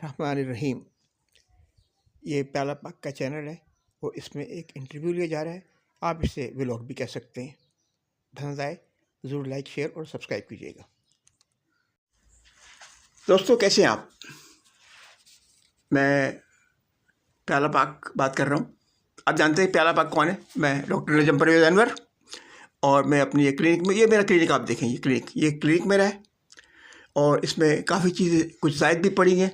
बिस्मिल्लाहिर्रहमानिर्रहीम। ये प्याला पाक का चैनल है और इसमें एक इंटरव्यू लिया जा रहा है। आप इसे व्लॉग भी कह सकते हैं। पसंद आए ज़रूर लाइक शेयर और सब्सक्राइब कीजिएगा। दोस्तों, कैसे हैं आप? मैं प्याला पाक बात कर रहा हूँ। आप जानते हैं प्याला पाक कौन है? मैं डॉक्टर नजम परवेज़ अनवर और मैं अपनी एक क्लिनिक में, ये मेरा क्लिनिक आप देखें, ये क्लिनिक मेरा है और इसमें काफ़ी चीज़ें कुछ ज़ायद भी पड़ी हैं।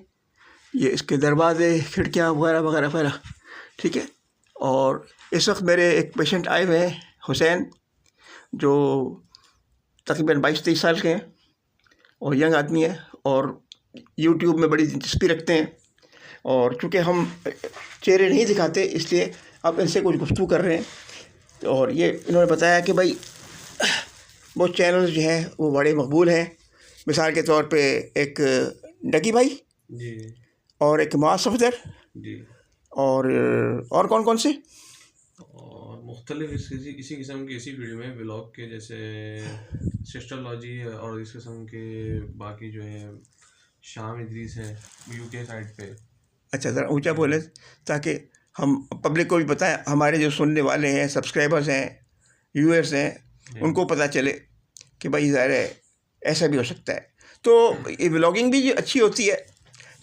ये इसके दरवाज़े, खिड़कियाँ वगैरह वगैरह वगैरह, ठीक है। और इस वक्त मेरे एक पेशेंट आए हुए हैं, हुसैन, जो तकरीबन 22-23 साल के हैं और यंग आदमी है और यूट्यूब में बड़ी दिलचस्पी रखते हैं। और चूँकि हम चेहरे नहीं दिखाते इसलिए अब इनसे कुछ गुफ्तगू कर रहे हैं। और ये इन्होंने बताया कि भाई वो चैनल जो हैं वो बड़े मकबूल हैं। मिसाल के तौर पे एक डकी भाई जी और एक मुआज़ सफदर जी और कौन कौन से और मुख्तलिफ इसी किस्म की इसी वीडियो में व्लॉग के, जैसे सिस्टोलॉजी और इस किस्म के बाकी जो है शाम इदरीस है यूके साइड पे। अच्छा, ज़रा ऊंचा बोले ताकि हम पब्लिक को भी बताएं, हमारे जो सुनने वाले हैं, सब्सक्राइबर्स हैं, व्यूअर्स हैं, उनको पता चले कि भाई ज़ाहिर है ऐसा भी हो सकता है। तो ये व्लॉगिंग भी अच्छी होती है,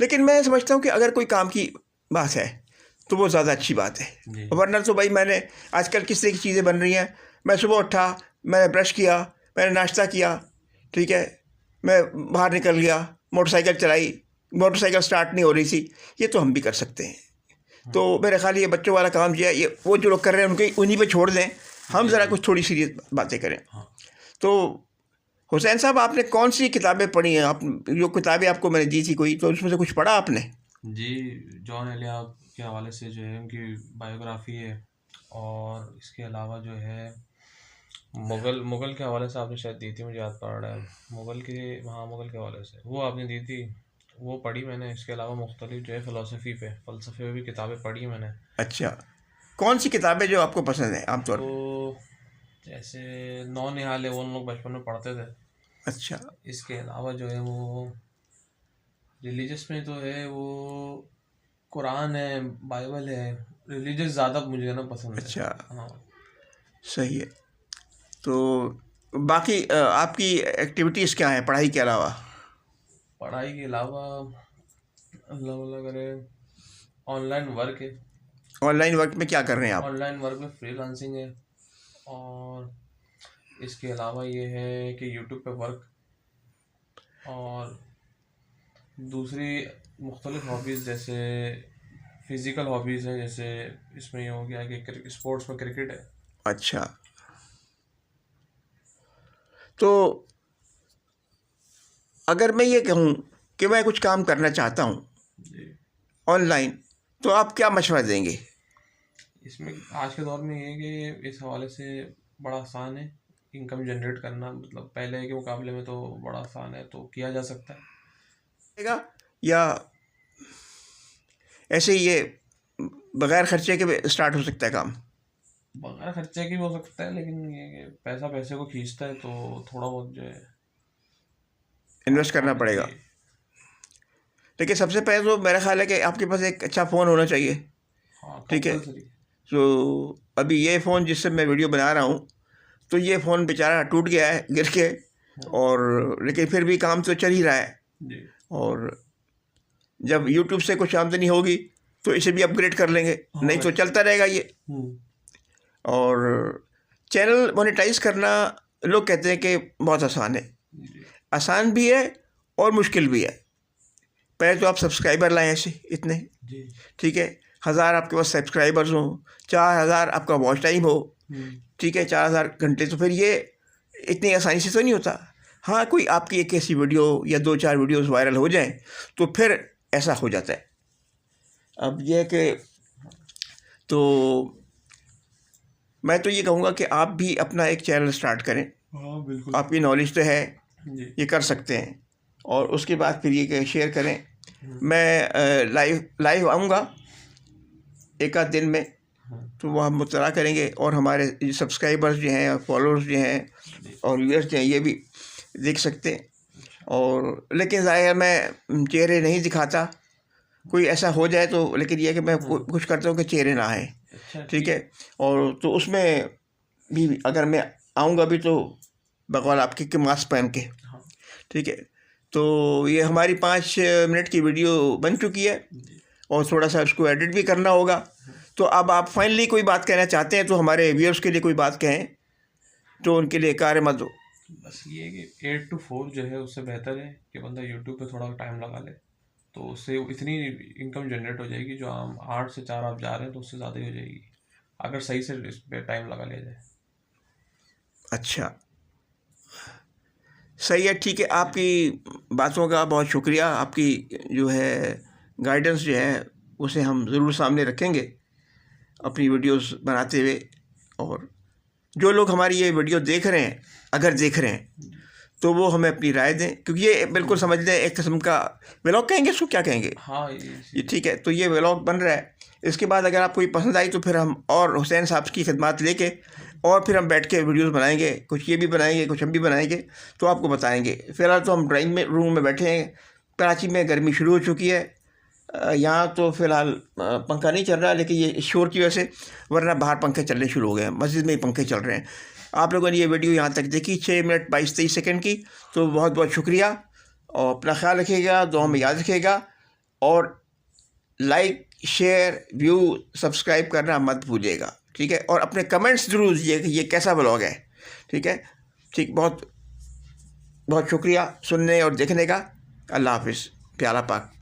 लेकिन मैं समझता हूँ कि अगर कोई काम की बात है तो वो ज़्यादा अच्छी बात है। वरना तो भाई मैंने आजकल किस तरह की चीज़ें बन रही हैं, मैं सुबह उठा, मैंने ब्रश किया, मैंने नाश्ता किया, ठीक है, मैं बाहर निकल गया, मोटरसाइकिल चलाई, मोटरसाइकिल स्टार्ट नहीं हो रही थी। ये तो हम भी कर सकते हैं। तो मेरे ख्याल ये बच्चों वाला काम जो है, ये वो जो लोग कर रहे हैं उनके उन्हीं पे छोड़ दें, हम ज़रा कुछ थोड़ी सीरियस बातें करें। तो हुसैन साहब, आपने कौन सी किताबें पढ़ी हैं? आप जो किताबें आपको मैंने दी थी कोई, तो उसमें से कुछ पढ़ा आपने? जी, जॉन एलिया के हवाले से जो है उनकी बायोग्राफी है, और इसके अलावा जो है मुग़ल के हवाले से आपने शायद दी थी, मुझे याद पड़ रहा है। मुग़ल के हवाले से वो आपने दी थी, वो पढ़ी मैंने। इसके अलावा मुख्तलिफ जो है फ़लसफ़े पे भी किताबें पढ़ी मैंने। अच्छा, कौन सी किताबें जो आपको पसंद है आमतौर पे? तो जैसे नौ निहाल है, वो हम लोग बचपन में पढ़ते थे। अच्छा, इसके अलावा जो है वो रिलीजियस में तो है, वो कुरान है, बाइबल है। रिलीजियस ज़्यादा मुझे ना पसंद है। अच्छा, हाँ। सही है। तो बाकी आपकी एक्टिविटीज़ क्या हैं पढ़ाई के अलावा? पढ़ाई के अलावा अल्लाह वल्लाह करे, ऑनलाइन वर्क है। ऑनलाइन वर्क में क्या कर रहे हैं आप? ऑनलाइन वर्क में फ्रीलांसिंग है, और इसके अलावा ये है कि यूट्यूब पे वर्क, और दूसरी मुख्तलिफ हॉबीज़, जैसे फ़िज़िकल हॉबीज़ हैं। जैसे इसमें ये हो गया कि स्पोर्ट्स में क्रिकेट है। अच्छा, तो अगर मैं ये कहूँ कि मैं कुछ काम करना चाहता हूँ जी, ऑनलाइन, तो आप क्या मशवरा देंगे? इसमें आज के दौर में ये है कि इस हवाले से बड़ा आसान है इनकम जनरेट करना। मतलब पहले के मुकाबले में तो बड़ा आसान है, तो किया जा सकता है। या ऐसे ही ये बगैर खर्चे के स्टार्ट हो सकता है काम? बगैर खर्चे की भी हो सकता है, लेकिन ये कि पैसा पैसे को खींचता है, तो थोड़ा बहुत जो है इन्वेस्ट करना पड़ेगा। जी। लेकिन सबसे पहले तो मेरा ख्याल है कि आपके पास एक अच्छा फ़ोन होना चाहिए, हाँ, ठीक है। कंपलसरी। तो अभी ये फ़ोन जिससे मैं वीडियो बना रहा हूँ, तो ये फ़ोन बेचारा टूट गया है गिर के, और लेकिन फिर भी काम तो चल ही रहा है। जी। और जब यूट्यूब से कुछ आमदनी होगी तो इसे भी अपग्रेड कर लेंगे, नहीं तो चलता रहेगा ये। और चैनल मोनेटाइज करना लोग कहते हैं कि बहुत आसान है। जी। आसान भी है और मुश्किल भी है। पहले तो आप सब्सक्राइबर लाएं ऐसे इतने, जी। ठीक है, 1000 आपके पास सब्सक्राइबर्स हों, 4000 आपका वॉच टाइम हो, ठीक है, 4000 घंटे, तो फिर ये इतनी आसानी से तो नहीं होता। हाँ, कोई आपकी एक ऐसी वीडियो या 2-4 वीडियोस वायरल हो जाएं तो फिर ऐसा हो जाता है। अब ये कि तो मैं तो ये कहूँगा कि आप भी अपना एक चैनल स्टार्ट करें। हाँ, बिल्कुल। आपकी नॉलेज तो है, जी। ये कर सकते हैं। और उसके बाद फिर ये कि शेयर करें। मैं लाइव आऊँगा एक आध दिन में, तो वह हम मुतला करेंगे और हमारे सब्सक्राइबर्स जो हैं, फॉलोअर्स जो हैं और व्यूअर्स जो हैं, ये भी देख सकते हैं। और लेकिन ज़ाहिर मैं चेहरे नहीं दिखाता, कोई ऐसा हो जाए तो, लेकिन ये है कि मैं कुछ करता हूँ कि चेहरे ना आए, अच्छा ठीक है। और तो उसमें भी अगर मैं आऊँगा भी तो बकौल आपके कि मास्क पहन के, हाँ ठीक है। तो ये हमारी 5 मिनट की वीडियो बन चुकी है जी। और थोड़ा सा उसको एडिट भी करना होगा। तो अब आप फाइनली कोई बात कहना चाहते हैं तो हमारे व्यूअर्स के लिए कोई बात कहें तो उनके लिए कार्य मत हो। बस ये है कि 8 to 4 जो है उससे बेहतर है कि बंदा यूट्यूब पे थोड़ा टाइम लगा ले, तो उससे इतनी इनकम जनरेट हो जाएगी जो हम 8 से 4 आप जा रहे हैं तो उससे ज़्यादा ही हो जाएगी अगर सही से इस पे टाइम लगा लिया जाए। अच्छा, सही है, ठीक है। आपकी बातों का बहुत शुक्रिया। आपकी जो है गाइडेंस जो है उसे हम ज़रूर सामने रखेंगे अपनी वीडियोस बनाते हुए। और जो लोग हमारी ये वीडियो देख रहे हैं, अगर देख रहे हैं तो वो हमें अपनी राय दें, क्योंकि ये बिल्कुल समझ लें एक किस्म का व्लॉग कहेंगे, इसको क्या कहेंगे, हाँ ये ठीक है। तो ये व्लॉग बन रहा है। इसके बाद अगर आपको ये पसंद आई तो फिर हम और हुसैन साहब की खिदमत लेके और फिर हम बैठ के वीडियोस बनाएंगे, कुछ ये भी बनाएंगे, कुछ हम भी बनाएंगे, तो आपको बताएंगे। फ़िलहाल तो हम ड्राइंग में रूम में बैठे हैं। कराची में गर्मी शुरू हो चुकी है। यहाँ तो फ़िलहाल पंखा नहीं चल रहा, लेकिन ये शोर की वजह से, वरना बाहर पंखे चलने शुरू हो गए हैं, मस्जिद में ही पंखे चल रहे हैं। आप लोगों ने ये वीडियो यहाँ तक देखी 6 मिनट 22-23 सेकंड की, तो बहुत बहुत शुक्रिया। और अपना ख्याल रखिएगा, दुआ में याद रखिएगा, और लाइक, शेयर, व्यू, सब्सक्राइब करना मत भूलिएगा, ठीक है। और अपने कमेंट्स ज़रूर दीजिए कि ये कैसा व्लॉग है, ठीक है। ठीक, बहुत बहुत शुक्रिया सुनने और देखने का। अल्लाह हाफिज़, प्यारा पाक।